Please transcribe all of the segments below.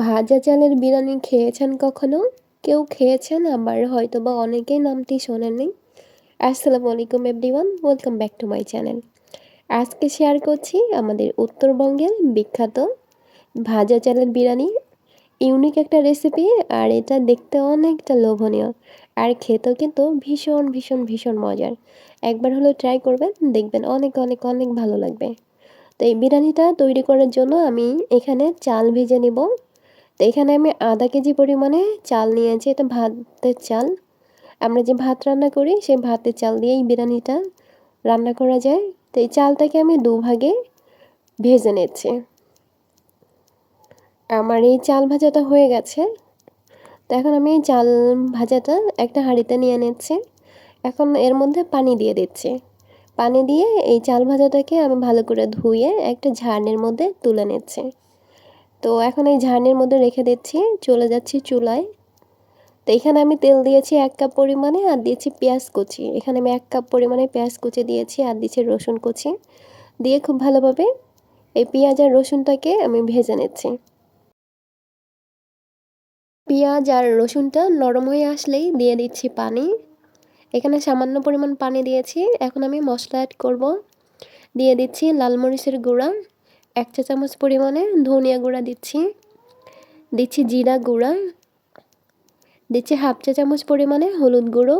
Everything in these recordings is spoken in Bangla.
ভাজা চালের বিরিয়ানি খেয়েছেন কখনো? কেউ খেয়েছেন, আবার হয়তোবা অনেকেই নামটি শোনেননি। আসসালামু আলাইকুম everyone, welcome back to my channel. আজকে শেয়ার করছি আমাদের উত্তরবঙ্গের বিখ্যাত ভাজা চালের বিরিয়ানি। ইউনিক একটা রেসিপি, আর এটা দেখতে অনেকটা লোভনীয়, আর খেতেও কিন্তু ভীষণ ভীষণ ভীষণ মজার। একবার হলেও ট্রাই করবেন, দেখবেন অনেক অনেক অনেক ভালো লাগবে। তো এই বিরিয়ানিটা তৈরি করার জন্য আমি এখানে চাল ভেজে নেব। তো এখানে আমি আধা কেজি পরিমাণে চাল নিয়েছি, এটা ভাতের চাল। আমরা যে ভাত রান্না করি সেই ভাতের চাল দিয়েই বিরিয়ানিটা রান্না করা যায়। তো এই চালটাকে আমি দুভাগে ভেজে নিচ্ছি। আমার এই চাল ভাজাটা হয়ে গেছে। তো এখন আমি এই চাল ভাজাটা একটা হাঁড়িতে নিয়ে নিচ্ছি। এখন এর মধ্যে পানি দিয়ে দিচ্ছি। পানি দিয়ে এই চাল ভাজাটাকে আমি ভালো করে ধুয়ে একটা ঝাড়নির মধ্যে তুলে নিচ্ছি। তো এখন এই ঝাড়নির মধ্যে রেখে দিচ্ছি, চলে যাচ্ছি চুলায়। তো এখানে আমি তেল দিয়েছি 1 কাপ পরিমাণে, আর দিয়েছি পেঁয়াজ কুচি। এখানে আমি 1 কাপ পরিমাণে পেঁয়াজ কুচি দিয়েছি, আর দিয়েছি রসুন কুচি। দিয়ে খুব ভালোভাবে এই পেঁয়াজ আর রসুনটাকে আমি ভেজে নিচ্ছি। পেঁয়াজ আর রসুনটা নরম হয়ে আসলেই দিয়ে দিচ্ছি পানি। এখানে সামান্য পরিমাণ পানি দিয়েছি। এখন আমি মশলা অ্যাড করব। দিয়ে দিচ্ছি লাল মরিচের গুঁড়া 1 চা চামচ পরিমাণে, ধনিয়া গুঁড়া দিচ্ছি, দিচ্ছি জিরা গুঁড়া, দিচ্ছি 1/2 চা চামচ পরিমাণে হলুদ গুঁড়ো,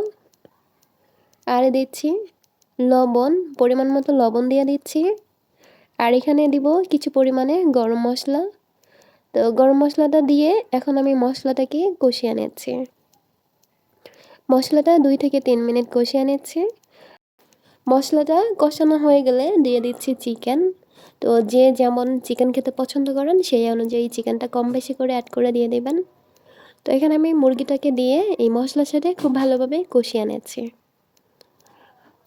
আর দিচ্ছি লবণ, পরিমাণ মতো লবণ দিয়ে দিচ্ছি। আর এখানে দিব কিছু পরিমাণে গরম মশলা। তো গরম মশলাটা দিয়ে এখন আমি মশলাটাকে কষিয়ে নিচ্ছি। মশলাটা 2 থেকে 3 মিনিট কষিয়ে নিচ্ছি। মশলাটা কষানো হয়ে গেলে দিয়ে দিচ্ছি চিকেন। তো যে যেমন চিকেন খেতে পছন্দ করেন সেই অনুযায়ী চিকেনটা কম বেশি করে অ্যাড করে দিয়ে দেবেন। তো এখানে আমি মুরগিটাকে দিয়ে এই মশলার সাথে খুব ভালোভাবে কষিয়ে নিচ্ছি।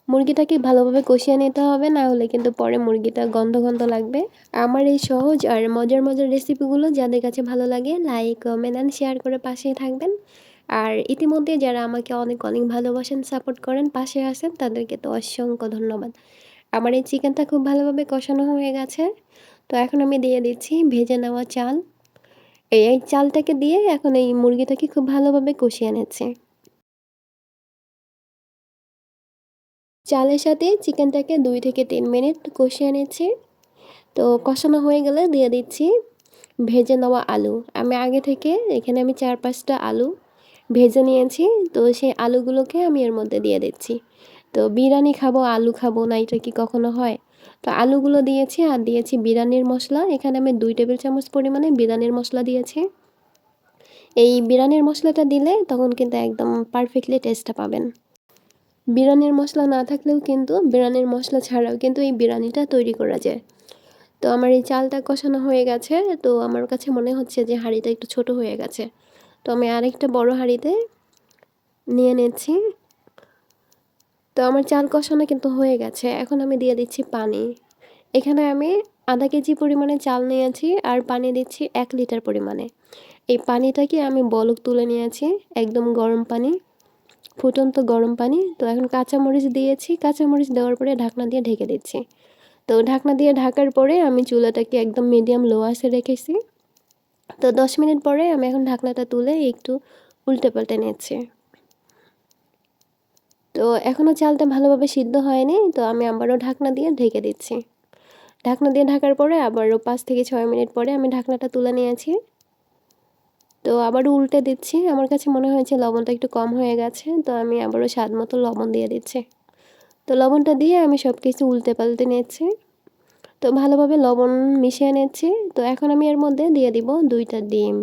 মুরগিটাকে ভালোভাবে কষিয়ে নিতে হবে, না হলে কিন্তু পরে মুরগিটা গন্ধ গন্ধ লাগবে। আমার এই সহজ আর মজার মজার রেসিপিগুলো যাদের কাছে ভালো লাগে, লাইক কমেন্ট অ্যান্ড শেয়ার করে পাশেই থাকবেন। আর ইতিমধ্যে যারা আমাকে অনেক অনেক ভালোবাসেন, সাপোর্ট করেন, পাশে আছেন, তাদেরকে তো অসংখ্য ধন্যবাদ। আমার এই চিকেনটা খুব ভালোভাবে কষানো হয়ে গেছে। তো এখন আমি দিয়ে দিচ্ছি ভেজে নেওয়া চাল। এই চালটাকে দিয়ে এখন এই মুরগিটাকে খুব ভালোভাবে কষিয়ে নিচ্ছি। চালের সাথে চিকেনটাকে 2 থেকে 3 মিনিট কষিয়ে নিচ্ছি। তো কষানো হয়ে গেলে দিয়ে দিচ্ছি ভেজে নেওয়া আলু। আমি আগে থেকে এখানে আমি 4-5টা আলু ভেজে নিয়েছি। তো সেই আলুগুলোকে আমি এর মধ্যে দিয়ে দিচ্ছি। তো বিরিয়ানি খাবো, আলু খাবো না, এটা কি কখনো হয়? তো আলুগুলো দিয়েছি, আর দিয়েছি বিরিয়ানির মশলা। এখানে আমি 2 টেবিল চামচ পরিমাণে বিরিয়ানির মশলা দিয়েছি। এই বিরিয়ানির মশলাটা দিলে তখন কিন্তু একদম পারফেক্টলি টেস্টটা পাবেন। বিরিয়ানির মশলা না থাকলেও কিন্তু বিরিয়ানির মশলা ছাড়াও কিন্তু এই বিরিয়ানিটা তৈরি করা যায়। তো আমার এই চালটা কষানো হয়ে গেছে। তো আমার কাছে মনে হচ্ছে যে হাঁড়িটা একটু ছোট হয়ে গেছে। তো আমি আরেকটা বড় হাঁড়িতে নিয়ে নিচ্ছি। তো আমার চাল কষানো কিন্তু হয়ে গেছে। এখন আমি দিয়ে দিচ্ছি পানি। এখানে আমি আধা কেজি পরিমাণে চাল নিয়েছি, আর পানি দিচ্ছি 1 লিটার পরিমাণে। এই পানিটাকে আমি বলক তুলে নিয়েছি, একদম গরম পানি, ফুটন্ত গরম পানি। তো এখন কাঁচামরিচ দিয়েছি, কাঁচামরিচ দেওয়ার পরে ঢাকনা দিয়ে ঢেকে দিচ্ছি। তো ঢাকনা দিয়ে ঢাকার পরে আমি চুলাটাকে একদম মিডিয়াম লো আঁচে রেখেছি। তো 10 মিনিট পরে আমি এখন ঢাকনাটা তুলে একটু উল্টে পাল্টে নিচ্ছি। তো এখনও চালটা ভালোভাবে সিদ্ধ হয়নি, তো আমি আবারও ঢাকনা দিয়ে ঢেকে দিচ্ছি। ঢাকনা দিয়ে ঢাকার পরে আবারও 5 থেকে 6 মিনিট পরে আমি ঢাকনাটা তুলে নিয়েছি। তো আবারও উল্টে দিচ্ছি। আমার কাছে মনে হয়েছে লবণটা একটু কম হয়ে গেছে, তো আমি আবারও স্বাদ মতো লবণ দিয়ে দিচ্ছি। তো লবণটা দিয়ে আমি সব কিছু উল্টে পাল্টে নিচ্ছি। তো ভালোভাবে লবণ মিশিয়ে নিচ্ছি। তো এখন আমি এর মধ্যে দিয়ে দিব 2টা ডিম।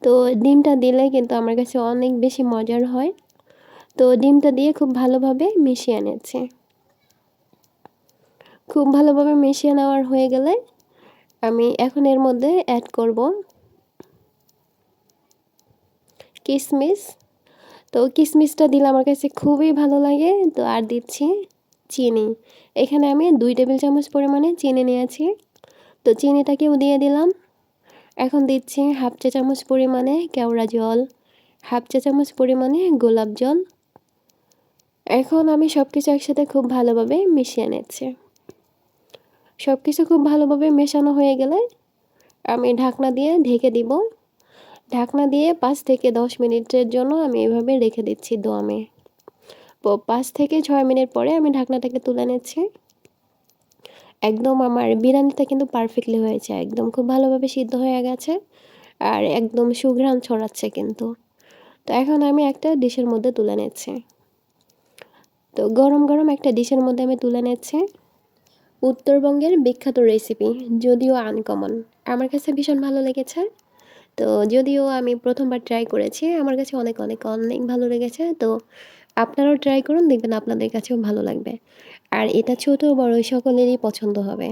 তো ডিমটা দিলে কিন্তু আমার কাছে অনেক বেশি মজার হয়। তো ডিমটা দিয়ে খুব ভালোভাবে মিশিয়ে নিচ্ছি। খুব ভালোভাবে মিশিয়ে নেওয়ার হয়ে গেলে আমি এখন এর মধ্যে অ্যাড করব কিশমিশ। তো কিশমিশটা দিলে আমার কাছে খুবই ভালো লাগে। তো আর দিচ্ছি চিনি। এখানে আমি 2 টেবিল চামচ পরিমাণে চিনি নিয়েছি। তো চিনিটাকেও দিয়ে দিলাম। এখন দিচ্ছি 1/2 চা চামচ পরিমাণে কেওড়া জল, 1/2 চা চামচ পরিমাণে গোলাপ জল। এখন আমি সব কিছু একসাথে খুব ভালোভাবে মিশিয়ে নিচ্ছি। সব কিছু খুব ভালোভাবে মেশানো হয়ে গেলে আমি ঢাকনা দিয়ে ঢেকে দিব। ঢাকনা দিয়ে 5 থেকে 10 মিনিটের জন্য আমি এভাবে রেখে দিচ্ছি দমে। 5 থেকে 6 মিনিট পরে আমি ঢাকনাটাকে তুলে নিচ্ছি। একদম আমার বিরিয়ানিটা কিন্তু পারফেক্টলি হয়েছে, একদম খুব ভালোভাবে সিদ্ধ হয়ে গেছে আর একদম সুঘ্রাণ ছড়াচ্ছে কিন্তু। তো এখন আমি একটা ডিশের মধ্যে তুলে নিচ্ছি। তো গরম গরম একটা ডিশের মধ্যে আমি তুলে নিচ্ছি। উত্তরবঙ্গের বিখ্যাত রেসিপি, যদিও আনকমন, আমার কাছে ভীষণ ভালো লেগেছে। তো যদিও আমি প্রথমবার ট্রাই করেছি, আমার কাছে অনেক অনেক অনেক ভালো লেগেছে। তো আপনারাও ট্রাই করুন, দেখবেন আপনাদের কাছেও ভালো লাগবে। আর এটা ছোট বড় সকলেরই পছন্দ হবে।